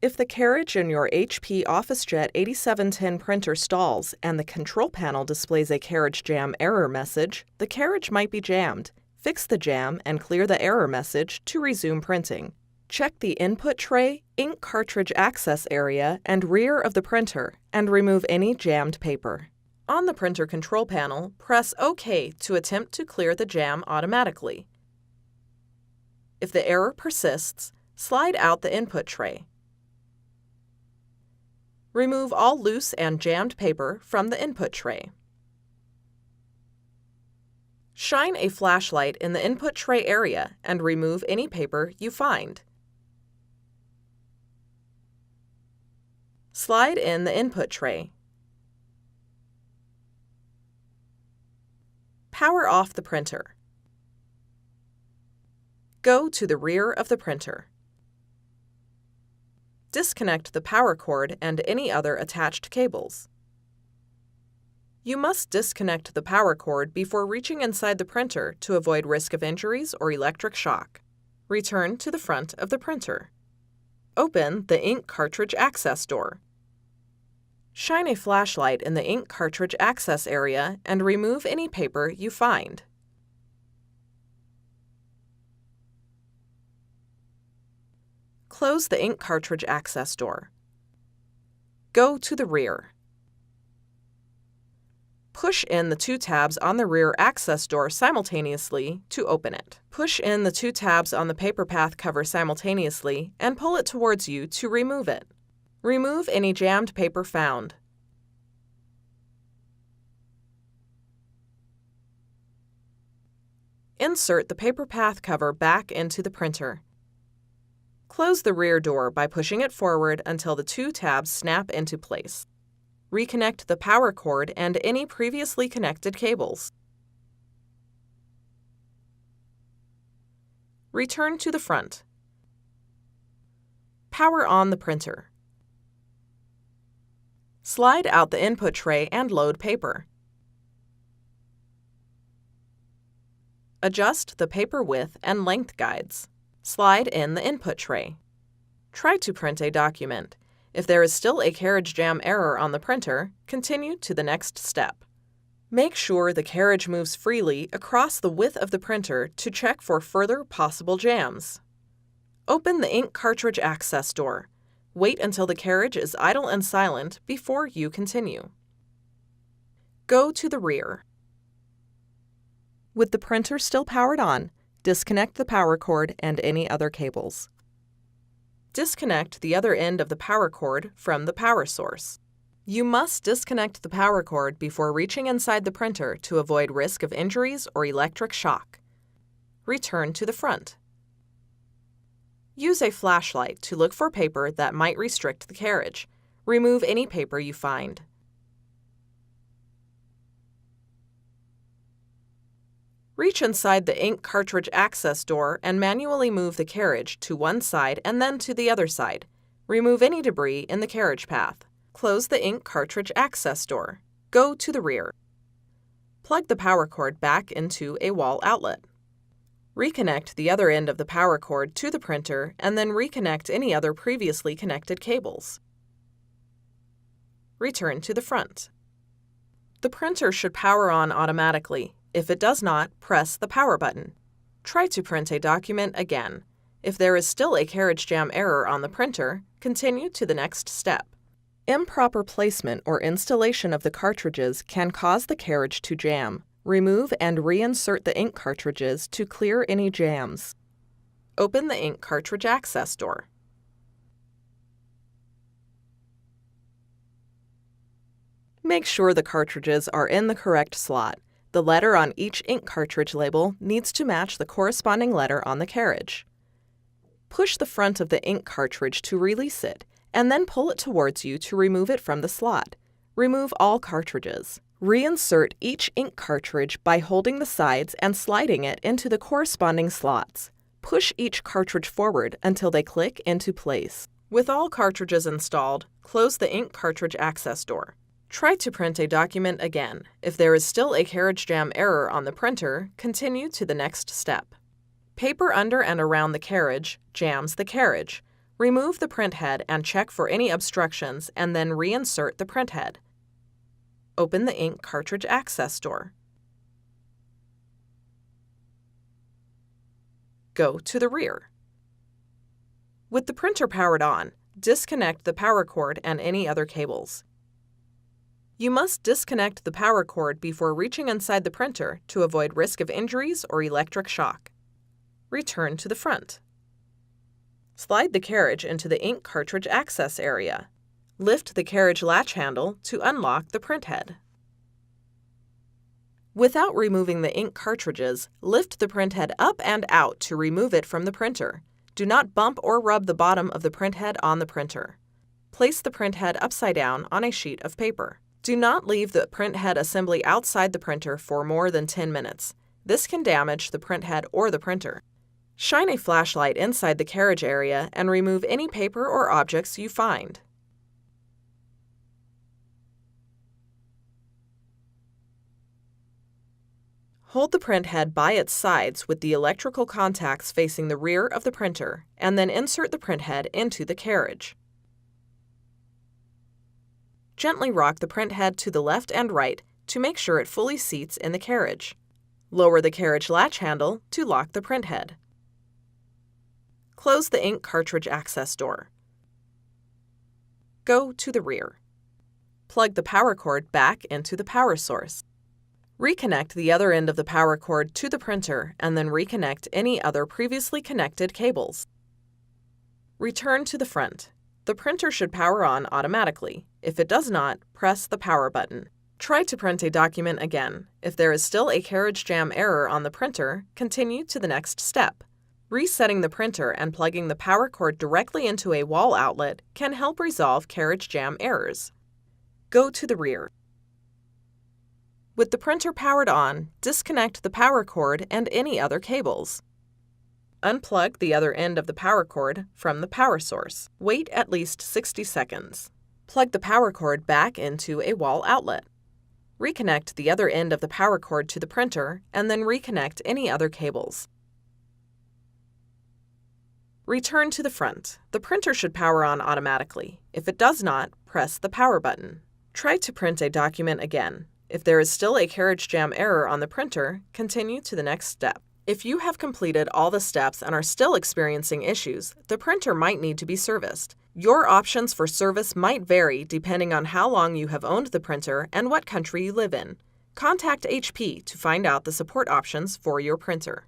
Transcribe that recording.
If the carriage in your HP OfficeJet 8710 printer stalls and the control panel displays a carriage jam error message, the carriage might be jammed. Fix the jam and clear the error message to resume printing. Check the input tray, ink cartridge access area, and rear of the printer, and remove any jammed paper. On the printer control panel, press OK to attempt to clear the jam automatically. If the error persists, slide out the input tray. Remove all loose and jammed paper from the input tray. Shine a flashlight in the input tray area and remove any paper you find. Slide in the input tray. Power off the printer. Go to the rear of the printer. Disconnect the power cord and any other attached cables. You must disconnect the power cord before reaching inside the printer to avoid risk of injuries or electric shock. Return to the front of the printer. Open the ink cartridge access door. Shine a flashlight in the ink cartridge access area and remove any paper you find. Close the ink cartridge access door. Go to the rear. Push in the two tabs on the rear access door simultaneously to open it. Push in the two tabs on the paper path cover simultaneously and pull it towards you to remove it. Remove any jammed paper found. Insert the paper path cover back into the printer. Close the rear door by pushing it forward until the two tabs snap into place. Reconnect the power cord and any previously connected cables. Return to the front. Power on the printer. Slide out the input tray and load paper. Adjust the paper width and length guides. Slide in the input tray. Try to print a document. If there is still a carriage jam error on the printer, continue to the next step. Make sure the carriage moves freely across the width of the printer to check for further possible jams. Open the ink cartridge access door. Wait until the carriage is idle and silent before you continue. Go to the rear. With the printer still powered on, disconnect the power cord and any other cables. Disconnect the other end of the power cord from the power source. You must disconnect the power cord before reaching inside the printer to avoid risk of injuries or electric shock. Return to the front. Use a flashlight to look for paper that might restrict the carriage. Remove any paper you find. Reach inside the ink cartridge access door and manually move the carriage to one side and then to the other side. Remove any debris in the carriage path. Close the ink cartridge access door. Go to the rear. Plug the power cord back into a wall outlet. Reconnect the other end of the power cord to the printer and then reconnect any other previously connected cables. Return to the front. The printer should power on automatically. If it does not, press the power button. Try to print a document again. If there is still a carriage jam error on the printer, continue to the next step. Improper placement or installation of the cartridges can cause the carriage to jam. Remove and reinsert the ink cartridges to clear any jams. Open the ink cartridge access door. Make sure the cartridges are in the correct slot. The letter on each ink cartridge label needs to match the corresponding letter on the carriage. Push the front of the ink cartridge to release it, and then pull it towards you to remove it from the slot. Remove all cartridges. Reinsert each ink cartridge by holding the sides and sliding it into the corresponding slots. Push each cartridge forward until they click into place. With all cartridges installed, close the ink cartridge access door. Try to print a document again. If there is still a carriage jam error on the printer, continue to the next step. Paper under and around the carriage jams the carriage. Remove the print head and check for any obstructions and then reinsert the print head. Open the ink cartridge access door. Go to the rear. With the printer powered on, disconnect the power cord and any other cables. You must disconnect the power cord before reaching inside the printer to avoid risk of injuries or electric shock. Return to the front. Slide the carriage into the ink cartridge access area. Lift the carriage latch handle to unlock the print head. Without removing the ink cartridges, lift the print head up and out to remove it from the printer. Do not bump or rub the bottom of the print head on the printer. Place the print head upside down on a sheet of paper. Do not leave the print head assembly outside the printer for more than 10 minutes. This can damage the print head or the printer. Shine a flashlight inside the carriage area and remove any paper or objects you find. Hold the print head by its sides with the electrical contacts facing the rear of the printer, and then insert the print head into the carriage. Gently rock the print head to the left and right to make sure it fully seats in the carriage. Lower the carriage latch handle to lock the print head. Close the ink cartridge access door. Go to the rear. Plug the power cord back into the power source. Reconnect the other end of the power cord to the printer and then reconnect any other previously connected cables. Return to the front. The printer should power on automatically. If it does not, press the power button. Try to print a document again. If there is still a carriage jam error on the printer, continue to the next step. Resetting the printer and plugging the power cord directly into a wall outlet can help resolve carriage jam errors. Go to the rear. With the printer powered on, disconnect the power cord and any other cables. Unplug the other end of the power cord from the power source. Wait at least 60 seconds. Plug the power cord back into a wall outlet. Reconnect the other end of the power cord to the printer and then reconnect any other cables. Return to the front. The printer should power on automatically. If it does not, press the power button. Try to print a document again. If there is still a carriage jam error on the printer, continue to the next step. If you have completed all the steps and are still experiencing issues, the printer might need to be serviced. Your options for service might vary depending on how long you have owned the printer and what country you live in. Contact HP to find out the support options for your printer.